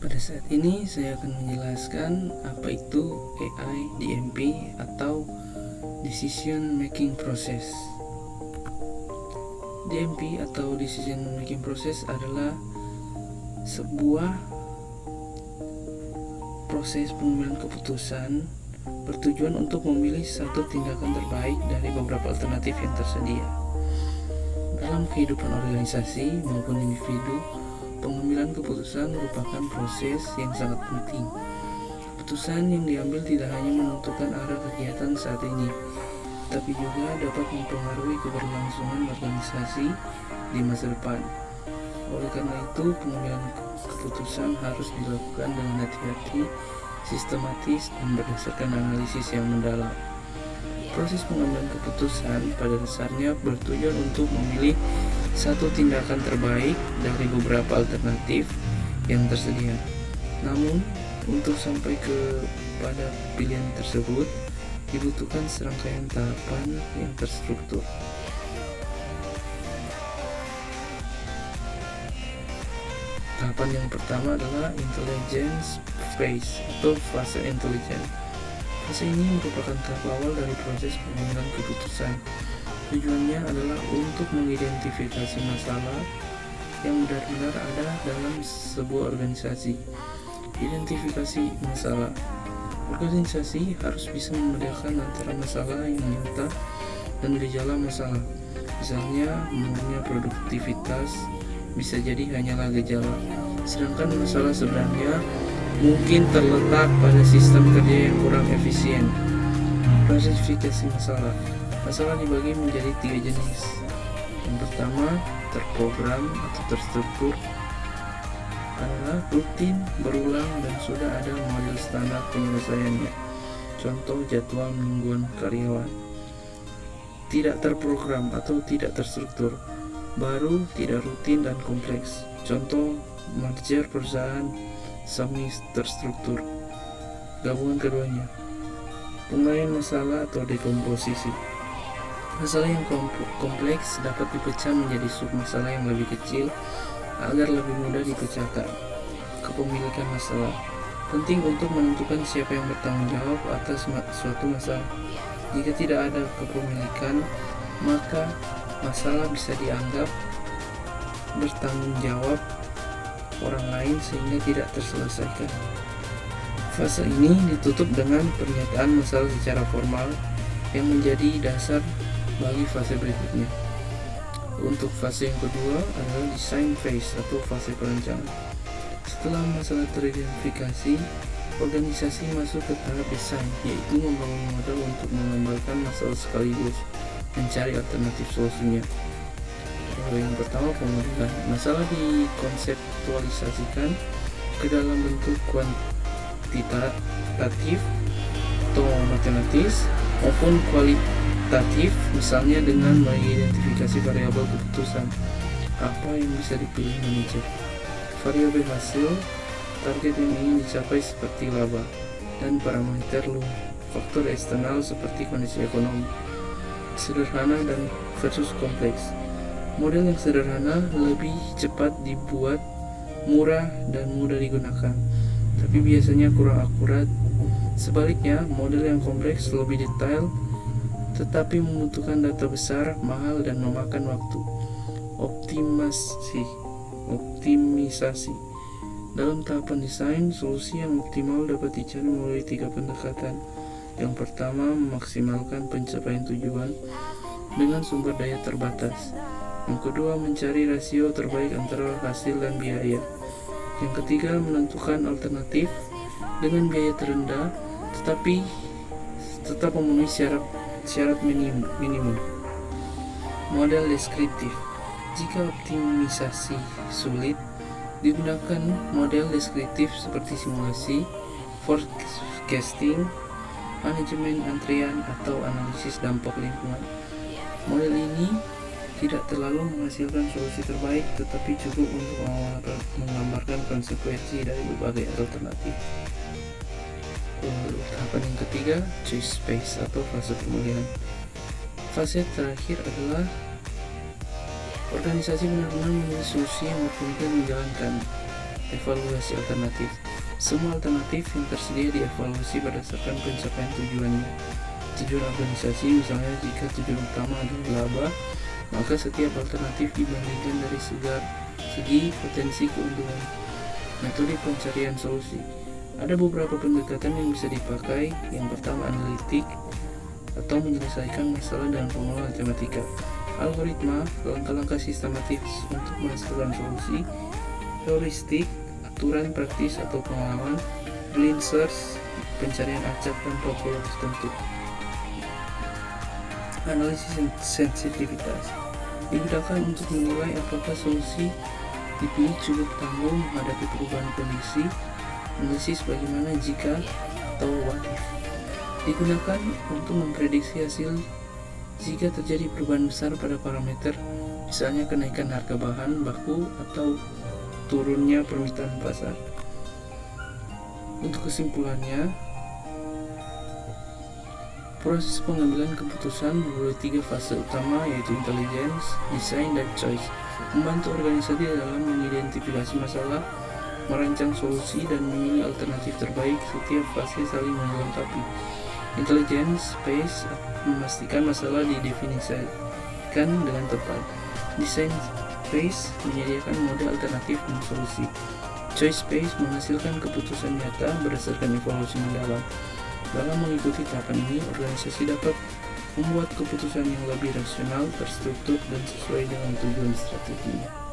Pada saat ini saya akan menjelaskan apa itu AI DMP atau Decision Making Process. DMP atau Decision Making Process adalah sebuah proses pengambilan keputusan bertujuan untuk memilih satu tindakan terbaik dari beberapa alternatif yang tersedia. Dalam kehidupan organisasi maupun individu, pengambilan keputusan merupakan proses yang sangat penting. Keputusan yang diambil tidak hanya menentukan arah kegiatan saat ini, tapi juga dapat mempengaruhi keberlangsungan organisasi di masa depan. Oleh karena itu, pengambilan keputusan harus dilakukan dengan hati-hati, sistematis, dan berdasarkan analisis yang mendalam. Proses pengambilan keputusan pada dasarnya bertujuan untuk memilih satu tindakan terbaik dari beberapa alternatif yang tersedia. Namun, untuk sampai kepada pilihan tersebut, dibutuhkan serangkaian tahapan yang terstruktur. Tahapan yang pertama adalah intelligence phase atau fase intelijen. Fase ini merupakan tahap awal dari proses pengambilan keputusan. Tujuannya adalah untuk mengidentifikasi masalah yang benar-benar ada dalam sebuah organisasi. Identifikasi masalah. Organisasi harus bisa membedakan antara masalah yang nyata dan gejala masalah. Misalnya, menurunnya produktivitas bisa jadi hanyalah gejala, sedangkan masalah sebenarnya mungkin terletak pada sistem kerja yang kurang efisien. Klasifikasi masalah. Masalah dibagi menjadi 3 jenis. Yang pertama, terprogram atau terstruktur, adalah rutin, berulang, dan sudah ada model standar penyelesaiannya. Contoh jadwal mingguan karyawan. Tidak terprogram atau tidak terstruktur, baru, tidak rutin, dan kompleks. Contoh merger perusahaan semi terstruktur. Gabungan keduanya. Penguraian masalah atau dekomposisi. Masalah yang kompleks dapat dipecah menjadi sub-masalah yang lebih kecil agar lebih mudah dipecahkan. Kepemilikan masalah. Penting untuk menentukan siapa yang bertanggung jawab atas suatu masalah. Jika tidak ada kepemilikan, maka masalah bisa dianggap bertanggung jawab orang lain sehingga tidak terselesaikan. Fase ini ditutup dengan pernyataan masalah secara formal yang menjadi dasar bagi fase berikutnya. Untuk fase yang kedua adalah design phase atau fase perencanaan. Setelah masalah teridentifikasi, organisasi masuk ke tahap desain, yaitu membangun model untuk menggambarkan masalah sekaligus mencari alternatif solusinya. Yang pertama, pemodelan. Masalah dikonseptualisasikan ke dalam bentuk kuantitatif atau matematis maupun kualitatif, misalnya dengan mengidentifikasi variabel keputusan apa yang bisa dipilih manajer, variabel hasil, target yang ingin dicapai seperti laba, dan parameter faktor eksternal seperti kondisi ekonomi. Sederhana dan versus kompleks. Model yang sederhana lebih cepat dibuat, murah, dan mudah digunakan, tapi biasanya kurang akurat. Sebaliknya, model yang kompleks lebih detail, tetapi membutuhkan data besar, mahal, dan memakan waktu. Optimisasi. Dalam tahapan desain, solusi yang optimal dapat dicari melalui 3 pendekatan. Yang pertama, memaksimalkan pencapaian tujuan dengan sumber daya terbatas. Yang kedua, mencari rasio terbaik antara hasil dan biaya. Yang ketiga, menentukan alternatif dengan biaya terendah tetapi tetap memenuhi syarat minimum. Model deskriptif. Jika optimisasi sulit, digunakan model deskriptif seperti simulasi, forecasting, manajemen antrian, atau analisis dampak lingkungan. Model ini tidak terlalu menghasilkan solusi terbaik, tetapi cukup untuk menggambarkan konsekuensi dari berbagai alternatif. Tahapan yang ketiga, choice phase atau fase pemilihan. Fase terakhir adalah organisasi benar-benar memilih solusi yang berkomitmen menjalankan. Evaluasi alternatif. Semua alternatif yang tersedia dievaluasi berdasarkan pencapaian tujuannya. Tujuan organisasi, misalnya jika tujuan utama adalah laba, maka setiap alternatif dibandingkan dari segi potensi keuntungan. Metode pencarian solusi. Ada beberapa pendekatan yang bisa dipakai. Yang pertama, analitik atau menyelesaikan masalah dengan formula matematika. Algoritma, langkah-langkah sistematis untuk menghasilkan solusi. Heuristik, aturan praktis atau pengalaman. Blind search, pencarian acak tanpa pola tertentu. Analisis sensitivitas digunakan untuk menilai apakah solusi dipilih cukup tangguh menghadapi perubahan kondisi. Analisis bagaimana jika atau what if digunakan untuk memprediksi hasil jika terjadi perubahan besar pada parameter, misalnya kenaikan harga bahan baku atau turunnya permintaan pasar. Untuk kesimpulannya, proses pengambilan keputusan melalui 3 fase utama, yaitu intelligence, design, dan choice, membantu organisasi dalam mengidentifikasi masalah, merancang solusi, dan memilih alternatif terbaik. Setiap fase saling melengkapi. Intelligence phase memastikan masalah didefinisikan dengan tepat. Design phase menyediakan mode alternatif dan solusi. Choice phase menghasilkan keputusan nyata berdasarkan evaluasi mendalam. Dalam mengikuti tahapan ini, organisasi dapat membuat keputusan yang lebih rasional, terstruktur, dan sesuai dengan tujuan strateginya.